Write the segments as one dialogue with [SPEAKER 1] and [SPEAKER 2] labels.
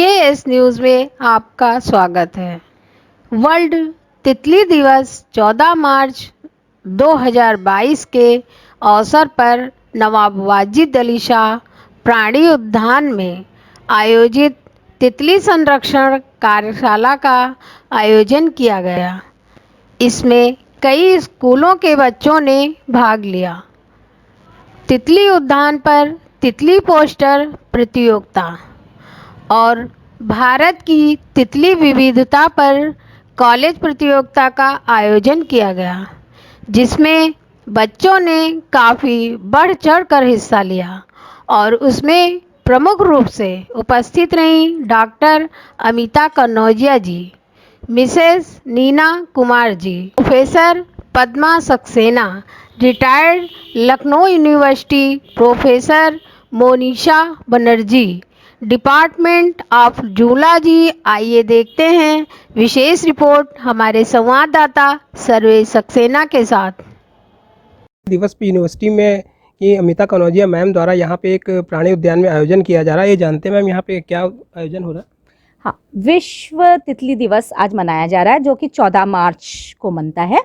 [SPEAKER 1] KS news में आपका स्वागत है। वर्ल्ड तितली दिवस 14 मार्च 2022 के अवसर पर नवाब वाजिद अली शाह प्राणी उद्यान में आयोजित तितली संरक्षण कार्यशाला का आयोजन किया गया। इसमें कई स्कूलों के बच्चों ने भाग लिया। तितली उद्यान पर तितली पोस्टर प्रतियोगिता और भारत की तितली विविधता पर कॉलेज प्रतियोगिता का आयोजन किया गया, जिसमें बच्चों ने काफ़ी बढ़ चढ़ कर हिस्सा लिया और उसमें प्रमुख रूप से उपस्थित रहीं doctor Amita Kannaujia ji, Mrs Neena Kumar ji, professor Padma Saxena, retired Lucknow university professor Monisha Banerjee, department of zoology. आइए देखते हैं विशेष रिपोर्ट हमारे संवाददाता सर्वेश सक्सेना के साथ।
[SPEAKER 2] दिवस पे यूनिवर्सिटी में कि अमिता कनौजिया मैम द्वारा यहाँ पे एक प्राणी उद्यान में आयोजन किया जा रहा है। ये जानते हैं मैम यहाँ पे क्या आयोजन हो रहा है?
[SPEAKER 3] हाँ, विश्व तितली दिवस आज मनाया जा रहा है, जो कि 14 मार्च को मनता है।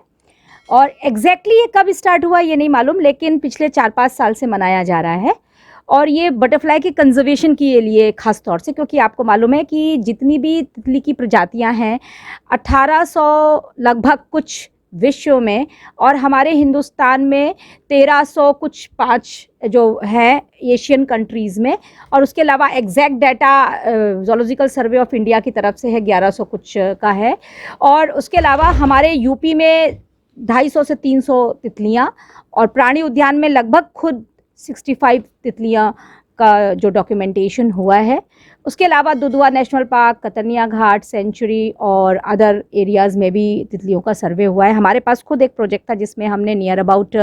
[SPEAKER 3] और एग्जैक्टली ये कब स्टार्ट हुआ ये नहीं मालूम, लेकिन पिछले 4-5 साल से मनाया जा रहा है। और ये बटरफ्लाई के कंजर्वेशन के लिए खास तौर से, क्योंकि आपको मालूम है कि जितनी भी तितली की प्रजातियां हैं 1800 लगभग कुछ विश्व में, और हमारे हिंदुस्तान में 1300 कुछ 5 जो है एशियन कंट्रीज़ में, और उसके अलावा exact data zoological survey of India की तरफ से है 1100 कुछ का है। और उसके अलावा हमारे यूपी में 250 से 300 तितलियां, और प्राणी उद्यान में लगभग खुद 65 तितलियां का जो डॉक्यूमेंटेशन हुआ है। उसके अलावा दुधवा नेशनल पार्क, कतरनिया घाट सेंचुरी और अदर एरियाज़ में भी तितलियों का सर्वे हुआ है। हमारे पास खुद एक प्रोजेक्ट था जिसमें हमने नियर अबाउट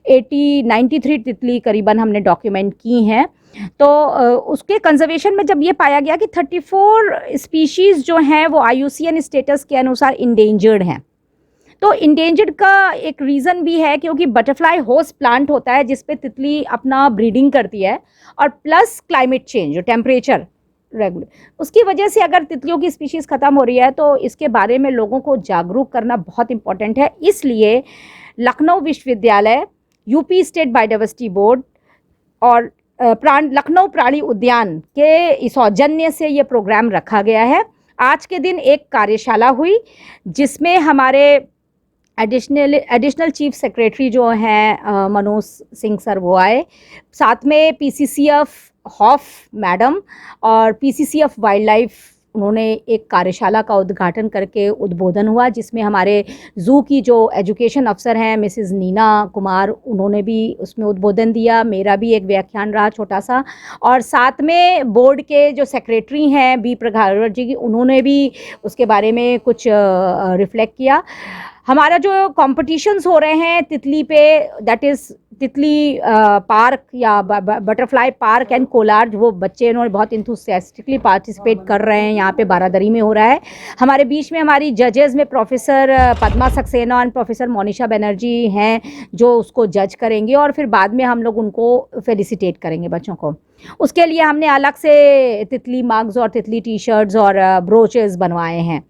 [SPEAKER 3] 93 तितली करीबन हमने डॉक्यूमेंट की हैं। तो उसके कंजर्वेशन में जब ये पाया गया कि 34 स्पीशीज़ जो हैं वो IUCN स्टेटस के अनुसार इंडेंजर्ड हैं। तो इंडेंजर्ड का एक रीज़न भी है क्योंकि बटरफ्लाई होस्ट प्लांट होता है जिस पे तितली अपना ब्रीडिंग करती है, और प्लस क्लाइमेट चेंज जो टेम्परेचर रेगुलर, उसकी वजह से अगर तितलियों की स्पीशीज़ ख़त्म हो रही है तो इसके बारे में लोगों को जागरूक करना बहुत इंपॉर्टेंट है। इसलिए लखनऊ विश्वविद्यालय, यूपी स्टेट बायोडाइवर्सिटी बोर्ड और लखनऊ प्राणी उद्यान के सौजन्य से ये प्रोग्राम रखा गया है। आज के दिन एक कार्यशाला हुई जिसमें हमारे एडिशनल चीफ सेक्रेटरी जो हैं मनोज सिंह सर वो आए, साथ में PCCF हॉफ मैडम और PCCF वाइल्ड लाइफ, उन्होंने एक कार्यशाला का उद्घाटन करके उद्बोधन हुआ, जिसमें हमारे ज़ू की जो एजुकेशन अफसर हैं मिसेस नीना कुमार, उन्होंने भी उसमें उद्बोधन दिया। मेरा भी एक व्याख्यान रहा छोटा सा, और साथ में बोर्ड के जो सेक्रेटरी हैं बी प्रभाकर जी, उन्होंने भी उसके बारे में कुछ रिफ्लेक्ट किया। हमारा जो कॉम्पिटिशन्स हो रहे हैं तितली पे, दैट इज़ तितली पार्क या बटरफ्लाई पार्क एंड कोलार्ज, वो बच्चे इन्होंने बहुत इंथुसियास्टिकली पार्टिसिपेट कर रहे हैं। यहाँ पे बारादरी में हो रहा है। हमारे बीच में हमारी जजेस में प्रोफेसर पद्मा सक्सेना और प्रोफेसर मोनिशा बनर्जी हैं जो उसको जज करेंगे, और फिर बाद में हम लोग उनको फेलिसिटेट करेंगे बच्चों को। उसके लिए हमने अलग से तितली मग्स और तितली टी-शर्ट्स और ब्रोचेस बनवाए हैं।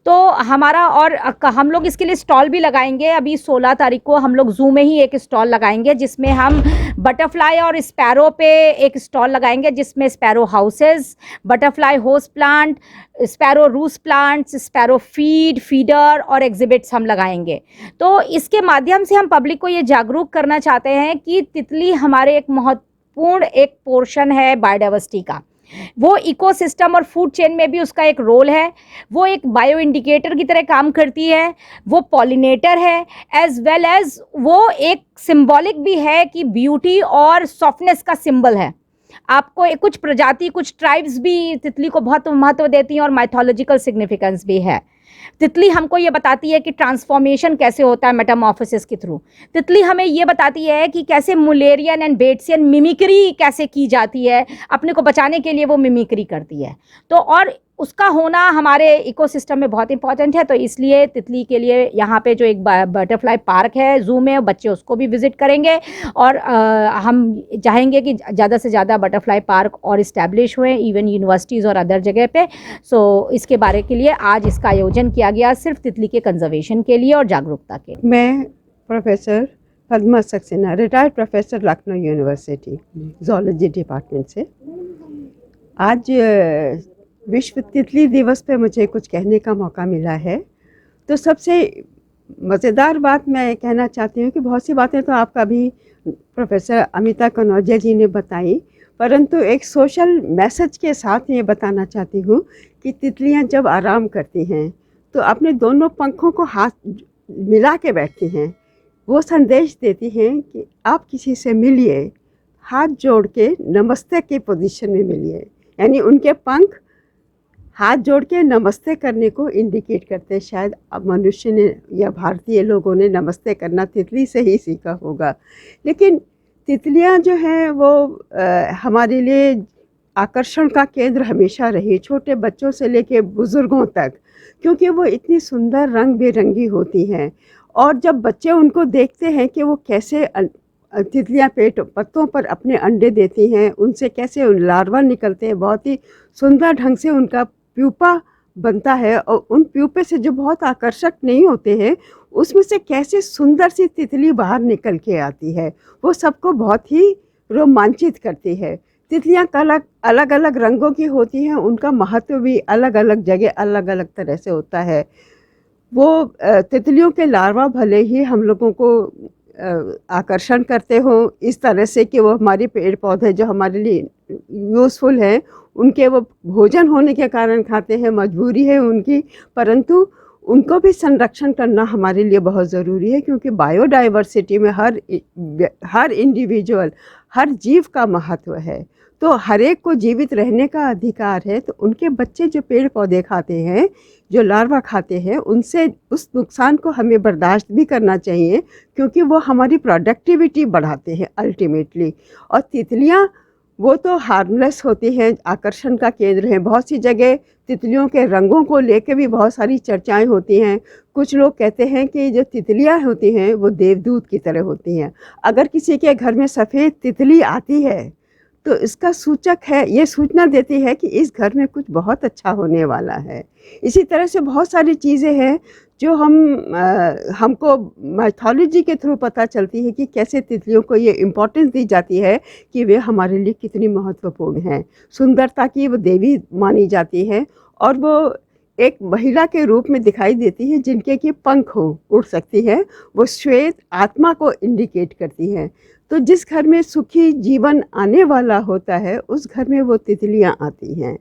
[SPEAKER 3] तो हमारा, और हम लोग इसके लिए स्टॉल भी लगाएंगे। अभी 16 तारीख को हम लोग ज़ू में ही एक स्टॉल लगाएंगे जिसमें हम बटरफ्लाई और स्पैरो पे एक स्टॉल लगाएंगे, जिसमें sparrow houses, butterfly host plant, sparrow रूस प्लांट्स, स्पैरो फीडर और एग्जिबिट्स हम लगाएंगे। तो इसके माध्यम से हम पब्लिक को ये जागरूक करना चाहते हैं कि तितली हमारे एक महत्वपूर्ण एक पोर्शन है बायोडाइवर्सिटी का। वो इकोसिस्टम और फूड चेन में भी उसका एक रोल है। वो एक बायो इंडिकेटर की तरह काम करती है, वो पॉलिनेटर है, एज वेल एज वो एक सिंबॉलिक भी है कि ब्यूटी और सॉफ्टनेस का सिंबल है। आपको कुछ प्रजाति, कुछ ट्राइब्स भी तितली को बहुत महत्व देती हैं और माइथोलॉजिकल सिग्निफिकेंस भी है। तितली हमको ये बताती है कि ट्रांसफॉर्मेशन कैसे होता है मेटामॉर्फोसिस के थ्रू। तितली हमें ये बताती है कि कैसे मुलेरियन एंड बेट्सियन मिमिक्री कैसे की जाती है, अपने को बचाने के लिए वो मिमिक्री करती है। तो और उसका होना हमारे इकोसिस्टम में बहुत इंपॉर्टेंट है। तो इसलिए तितली के लिए यहाँ पे जो एक बटरफ्लाई पार्क है, ज़ू में, बच्चे उसको भी विज़िट करेंगे। और हम चाहेंगे कि ज़्यादा से ज़्यादा बटरफ्लाई पार्क और इस्टेब्लिश हुए, इवन यूनिवर्सिटीज़ और अदर जगह पे। सो इसके बारे के लिए आज इसका आयोजन किया गया, सिर्फ तितली के कंजर्वेशन के लिए और जागरूकता के लिए।
[SPEAKER 4] मैं professor Padma Saxena, retired professor, Lucknow university, zoology department से। आज विश्व तितली दिवस पे मुझे कुछ कहने का मौका मिला है। तो सबसे मज़ेदार बात मैं कहना चाहती हूँ कि बहुत सी बातें तो आपका भी प्रोफेसर अमिता कनौजिया जी ने बताई, परंतु एक सोशल मैसेज के साथ ये बताना चाहती हूँ कि तितलियाँ जब आराम करती हैं तो अपने दोनों पंखों को हाथ मिला के बैठती हैं। वो संदेश देती हैं कि आप किसी से मिलिए, हाथ जोड़ के नमस्ते की पोजीशन में मिलिए, यानी उनके पंख हाथ जोड़ के नमस्ते करने को इंडिकेट करते हैं। शायद अब मनुष्य ने या भारतीय लोगों ने नमस्ते करना तितली से ही सीखा होगा। लेकिन तितलियां जो हैं वो हमारे लिए आकर्षण का केंद्र हमेशा रही, छोटे बच्चों से लेके बुज़ुर्गों तक, क्योंकि वो इतनी सुंदर रंग बिरंगी होती हैं। और जब बच्चे उनको देखते हैं कि वो कैसे तितलियां पत्तों पर अपने अंडे देती हैं, उनसे कैसे लार्वा निकलते हैं, बहुत ही सुंदर ढंग से उनका प्यूपा बनता है, और उन प्यूपे से जो बहुत आकर्षक नहीं होते हैं उसमें से कैसे सुंदर सी तितली बाहर निकल के आती है, वो सबको बहुत ही रोमांचित करती है। तितलियां अलग अलग रंगों की होती हैं, उनका महत्व भी अलग अलग जगह अलग अलग तरह से होता है। वो तितलियों के लार्वा भले ही हम लोगों को आकर्षण करते हो इस तरह से कि वो हमारे पेड़ पौधे जो हमारे लिए यूज़फुल हैं उनके वो भोजन होने के कारण खाते हैं, मजबूरी है उनकी, परंतु उनको भी संरक्षण करना हमारे लिए बहुत ज़रूरी है, क्योंकि बायोडाइवर्सिटी में हर इंडिविजुअल, हर जीव का महत्व है। तो हर एक को जीवित रहने का अधिकार है। तो उनके बच्चे जो पेड़ पौधे खाते हैं, जो लार्वा खाते हैं, उनसे उस नुकसान को हमें बर्दाश्त भी करना चाहिए, क्योंकि वो हमारी प्रोडक्टिविटी बढ़ाते हैं अल्टीमेटली। और तितलियां वो तो हार्मलेस होती हैं, आकर्षण का केंद्र है। बहुत सी जगह तितलियों के रंगों को लेकर भी बहुत सारी चर्चाएं होती हैं। कुछ लोग कहते हैं कि जो तितलियां होती हैं वो देवदूत की तरह होती हैं। अगर किसी के घर में सफ़ेद तितली आती है तो इसका सूचक है, ये सूचना देती है कि इस घर में कुछ बहुत अच्छा होने वाला है। इसी तरह से बहुत सारी चीज़ें हैं जो हमको माइथोलॉजी के थ्रू पता चलती है कि कैसे तितलियों को ये इम्पोर्टेंस दी जाती है कि वे हमारे लिए कितनी महत्वपूर्ण हैं। सुंदरता की वो देवी मानी जाती है, और वो एक महिला के रूप में दिखाई देती है जिनके कि पंख हो, उड़ सकती है। वो श्वेत आत्मा को इंडिकेट करती हैं। तो जिस घर में सुखी जीवन आने वाला होता है उस घर में वो तितलियां आती हैं,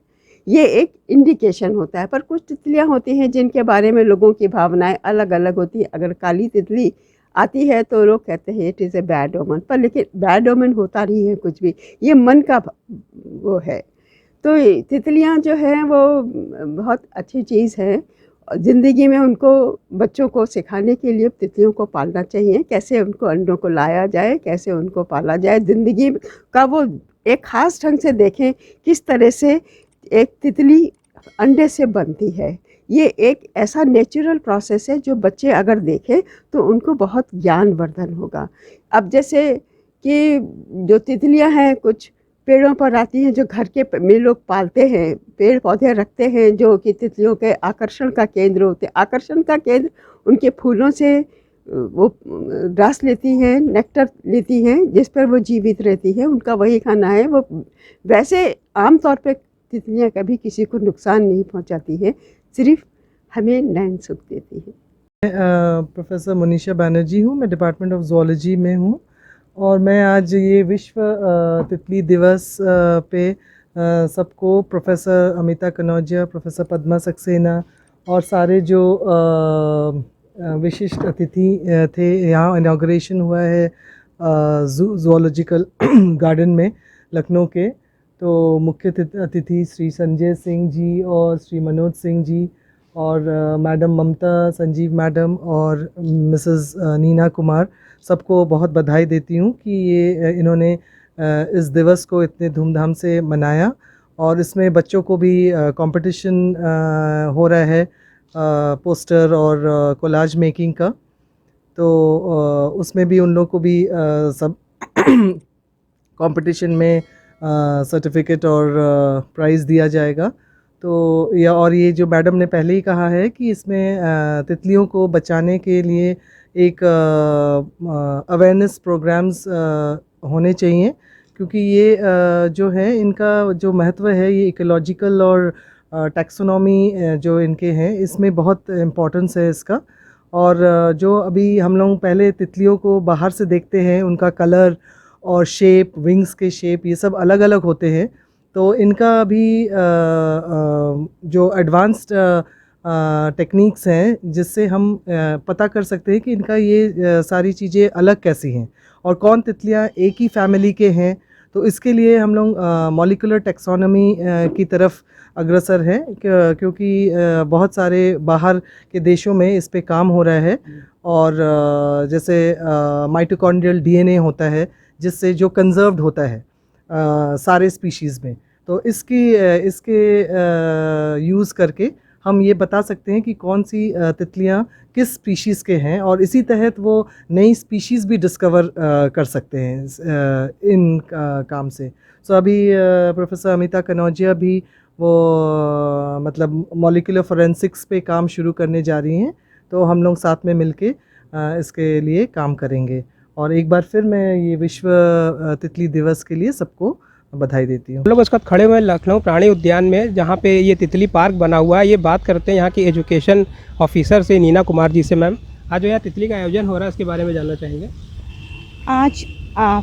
[SPEAKER 4] ये एक इंडिकेशन होता है। पर कुछ तितलियां होती हैं जिनके बारे में लोगों की भावनाएं अलग अलग होती हैं। अगर काली तितली आती है तो लोग कहते हैं इट इज़ ए बैड ओमन, पर लेकिन बैड ओमन होता नहीं है कुछ भी, ये मन का वो है। तो तितलियां जो हैं वो बहुत अच्छी चीज़ है। ज़िंदगी में उनको, बच्चों को सिखाने के लिए तितलियों को पालना चाहिए, कैसे उनको अंडों को लाया जाए, कैसे उनको पाला जाए। ज़िंदगी का वो एक ख़ास ढंग से देखें किस तरह से एक तितली अंडे से बनती है। ये एक ऐसा नेचुरल प्रोसेस है जो बच्चे अगर देखें तो उनको बहुत ज्ञानवर्धन होगा। अब जैसे कि जो तितलियां हैं कुछ पेड़ों पर आती हैं, जो घर के में लोग पालते हैं, पेड़ पौधे रखते हैं जो कि तितलियों के आकर्षण का केंद्र होते हैं। आकर्षण का केंद्र उनके फूलों से वो रस लेती हैं, नेक्टर लेती हैं, जिस पर वो जीवित रहती है, उनका वही खाना है। वो वैसे आमतौर पे तितलियां कभी किसी को नुकसान नहीं पहुंचाती है, सिर्फ हमें नैन सुख देती है।
[SPEAKER 5] मैं प्रोफेसर मनीषा बैनर्जी हूँ, मैं डिपार्टमेंट ऑफ जूलॉजी में हूँ, और मैं आज ये विश्व तितली दिवस पे सबको, प्रोफेसर अमिता कनौजिया, प्रोफेसर पद्मा सक्सेना और सारे जो विशिष्ट अतिथि थे, यहाँ इनाग्रेशन हुआ है जूलॉजिकल गार्डन में लखनऊ के। तो मुख्य अतिथि श्री संजय सिंह जी और श्री मनोज सिंह जी और मैडम ममता संजीव मैडम और मिसेस नीना कुमार, सबको बहुत बधाई देती हूँ कि ये इन्होंने इस दिवस को इतने धूमधाम से मनाया। और इसमें बच्चों को भी कंपटीशन हो रहा है पोस्टर और कोलाज मेकिंग का। तो उसमें भी उन लोग को भी सब कंपटीशन में सर्टिफिकेट और प्राइज़ दिया जाएगा। तो ये जो मैडम ने पहले ही कहा है कि इसमें तितलियों को बचाने के लिए एक अवेयरनेस प्रोग्राम्स होने चाहिए, क्योंकि ये जो है इनका जो महत्व है ये इकोलॉजिकल और टैक्सोनॉमी जो इनके हैं इसमें बहुत इम्पोर्टेंस है इसका। और जो अभी हम लोग पहले तितलियों को बाहर से देखते हैं, उनका कलर और शेप, विंग्स के शेप ये सब अलग अलग होते हैं। तो इनका भी जो एडवांस्ड टेक्निक्स हैं जिससे हम पता कर सकते हैं कि इनका ये सारी चीज़ें अलग कैसी हैं और कौन तितलियाँ एक ही फैमिली के हैं। तो इसके लिए हम लोग मॉलिक्यूलर टैक्सोनॉमी की तरफ अग्रसर हैं, क्योंकि बहुत सारे बाहर के देशों में इस पे काम हो रहा है। और जैसे माइटोकॉन्ड्रियल डीएनए होता है जिससे जो कंजर्व्ड होता है सारे स्पीशीज़ में, तो इसके यूज़ करके हम ये बता सकते हैं कि कौन सी तितलियाँ किस स्पीशीज़ के हैं, और इसी तहत वो नई स्पीशीज़ भी डिस्कवर कर सकते हैं इन काम से। सो अभी प्रोफेसर अमिता कनौजिया भी वो मतलब मॉलिक्यूलर फोरेंसिक्स पे काम शुरू करने जा रही हैं। तो हम लोग साथ में मिलके इसके लिए काम करेंगे। और एक बार फिर मैं ये विश्व तितली दिवस के लिए सबको बधाई देती हूँ।
[SPEAKER 2] हम लोग उसके बाद खड़े हुए हैं लखनऊ प्राणी उद्यान में, जहाँ पे ये तितली पार्क बना हुआ है। ये बात करते हैं यहाँ की एजुकेशन ऑफिसर से, नीना कुमार जी से। मैम, आज जो यहाँ तितली का आयोजन हो रहा है इसके बारे में जानना चाहेंगे।
[SPEAKER 6] आज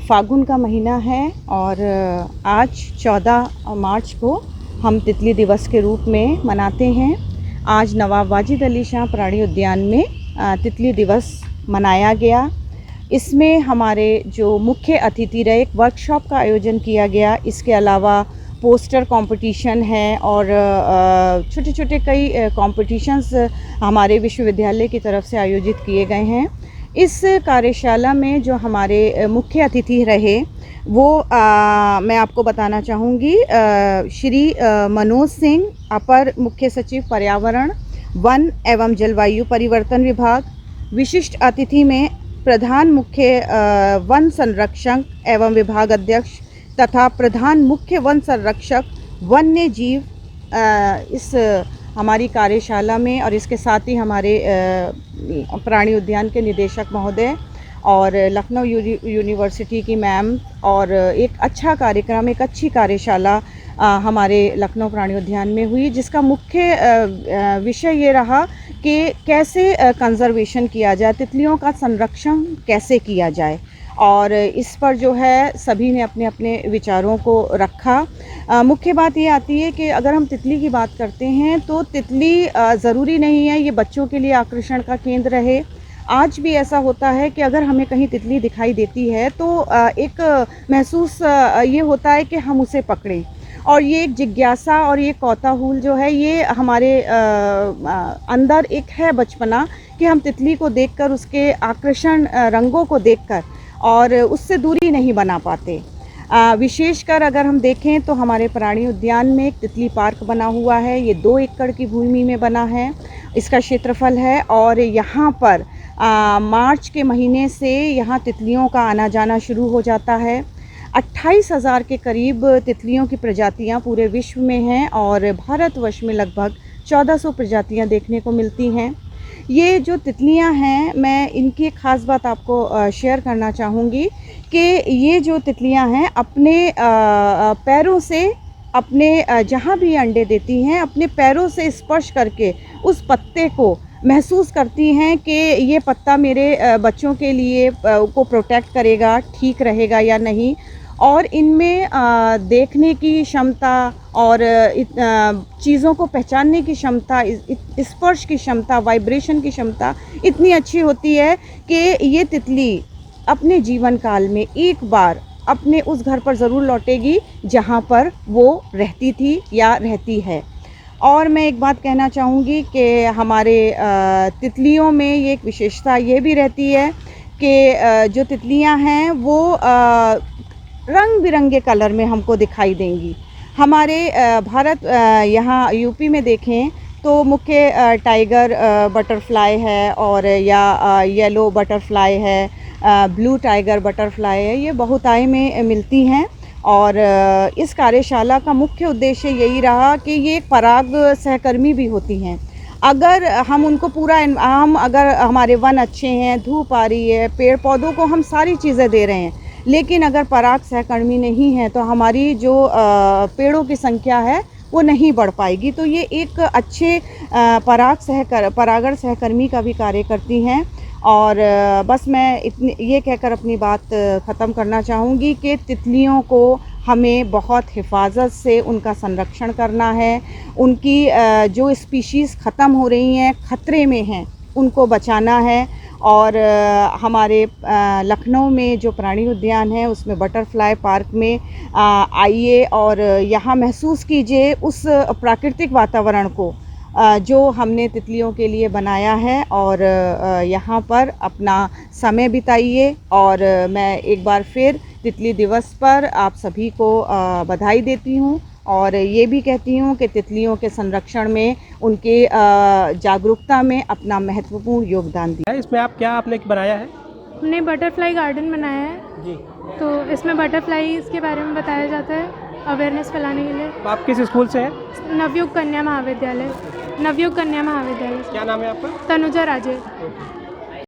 [SPEAKER 6] फागुन का महीना है और आज 14 मार्च को हम तितली दिवस के रूप में मनाते हैं। आज नवाब वाजिद अली शाह प्राणी उद्यान में तितली दिवस मनाया गया। इसमें हमारे जो मुख्य अतिथि रहे, एक वर्कशॉप का आयोजन किया गया। इसके अलावा पोस्टर कंपटीशन है और छोटे छोटे कई कॉम्पिटिशन्स हमारे विश्वविद्यालय की तरफ से आयोजित किए गए हैं। इस कार्यशाला में जो हमारे मुख्य अतिथि रहे वो मैं आपको बताना चाहूँगी, श्री मनोज सिंह, अपर मुख्य सचिव पर्यावरण, वन एवं जलवायु परिवर्तन विभाग। विशिष्ट अतिथि में प्रधान मुख्य वन संरक्षक एवं विभाग अध्यक्ष तथा प्रधान मुख्य वन संरक्षक वन्य जीव इस हमारी कार्यशाला में, और इसके साथ ही हमारे प्राणी उद्यान के निदेशक महोदय और लखनऊ यूनिवर्सिटी की मैम। और एक अच्छा कार्यक्रम, एक अच्छी कार्यशाला हमारे लखनऊ प्राणी उद्यान में हुई, जिसका मुख्य विषय ये रहा कि कैसे कंजर्वेशन किया जाए, तितलियों का संरक्षण कैसे किया जाए। और इस पर जो है सभी ने अपने अपने विचारों को रखा। मुख्य बात ये आती है कि अगर हम तितली की बात करते हैं तो तितली ज़रूरी नहीं है ये बच्चों के लिए आकर्षण का केंद्र रहे। आज भी ऐसा होता है कि अगर हमें कहीं तितली दिखाई देती है तो एक महसूस ये होता है कि हम उसे पकड़ें, और ये एक जिज्ञासा और ये कौतूहल जो है ये हमारे अंदर एक है बचपना कि हम तितली को देखकर, उसके आकर्षण रंगों को देखकर और उससे दूरी नहीं बना पाते। विशेषकर अगर हम देखें तो हमारे प्राणी उद्यान में एक तितली पार्क बना हुआ है। ये 2 एकड़ की भूमि में बना है, इसका क्षेत्रफल है। और यहाँ पर मार्च के महीने से यहाँ तितलियों का आना जाना शुरू हो जाता है। 28,000 के करीब तितलियों की प्रजातियाँ पूरे विश्व में हैं और भारतवर्ष में लगभग 1400 प्रजातियाँ देखने को मिलती हैं। ये जो तितलियां हैं, मैं इनकी एक ख़ास बात आपको शेयर करना चाहूँगी कि ये जो तितलियां हैं अपने पैरों से, अपने जहाँ भी अंडे देती हैं, अपने पैरों से स्पर्श करके उस पत्ते को महसूस करती हैं कि ये पत्ता मेरे बच्चों के लिए को प्रोटेक्ट करेगा, ठीक रहेगा या नहीं। और इनमें देखने की क्षमता और चीज़ों को पहचानने की क्षमता, स्पर्श की क्षमता, वाइब्रेशन की क्षमता इतनी अच्छी होती है कि ये तितली अपने जीवन काल में एक बार अपने उस घर पर ज़रूर लौटेगी जहाँ पर वो रहती थी या रहती है। और मैं एक बात कहना चाहूँगी कि हमारे तितलियों में ये एक विशेषता ये भी रहती है कि जो तितलियाँ हैं वो रंग बिरंगे कलर में हमको दिखाई देंगी। हमारे भारत यहाँ यूपी में देखें तो मुख्य टाइगर बटरफ्लाई है और या येलो बटरफ्लाई है, ब्लू टाइगर बटरफ्लाई है, ये बहुतायत में मिलती हैं। और इस कार्यशाला का मुख्य उद्देश्य यही रहा कि ये एक पराग सहकर्मी भी होती हैं। अगर हम उनको हम अगर हमारे वन अच्छे हैं, धूप आ रही है, पेड़ पौधों को हम सारी चीज़ें दे रहे हैं, लेकिन अगर पराग सहकर्मी नहीं है तो हमारी जो पेड़ों की संख्या है वो नहीं बढ़ पाएगी। तो ये एक अच्छे परागण सहकर्मी का भी कार्य करती हैं। और बस मैं ये कहकर अपनी बात ख़त्म करना चाहूँगी कि तितलियों को हमें बहुत हिफाजत से उनका संरक्षण करना है। उनकी जो स्पीशीज़ ख़त्म हो रही हैं, ख़तरे में हैं, उनको बचाना है। और हमारे लखनऊ में जो प्राणी उद्यान है उसमें बटरफ्लाई पार्क में आइए और यहाँ महसूस कीजिए उस प्राकृतिक वातावरण को जो हमने तितलियों के लिए बनाया है, और यहाँ पर अपना समय बिताइए। और मैं एक बार फिर तितली दिवस पर आप सभी को बधाई देती हूँ और ये भी कहती हूँ कि तितलियों के संरक्षण में, उनके जागरूकता में अपना महत्वपूर्ण योगदान दिया।
[SPEAKER 2] इसमें आप क्या आपने बनाया है?
[SPEAKER 7] हमने बटरफ्लाई गार्डन बनाया है
[SPEAKER 2] जी।
[SPEAKER 7] तो इसमें बटरफ्लाईज़ के बारे में बताया जाता है, अवेयरनेस फैलाने के लिए।
[SPEAKER 2] तो आप किस स्कूल से हैं?
[SPEAKER 7] नवयुग कन्या महाविद्यालय। नवयुग कन्या महाविद्यालय।
[SPEAKER 2] क्या नाम है आपका?
[SPEAKER 7] तनुजा राजे।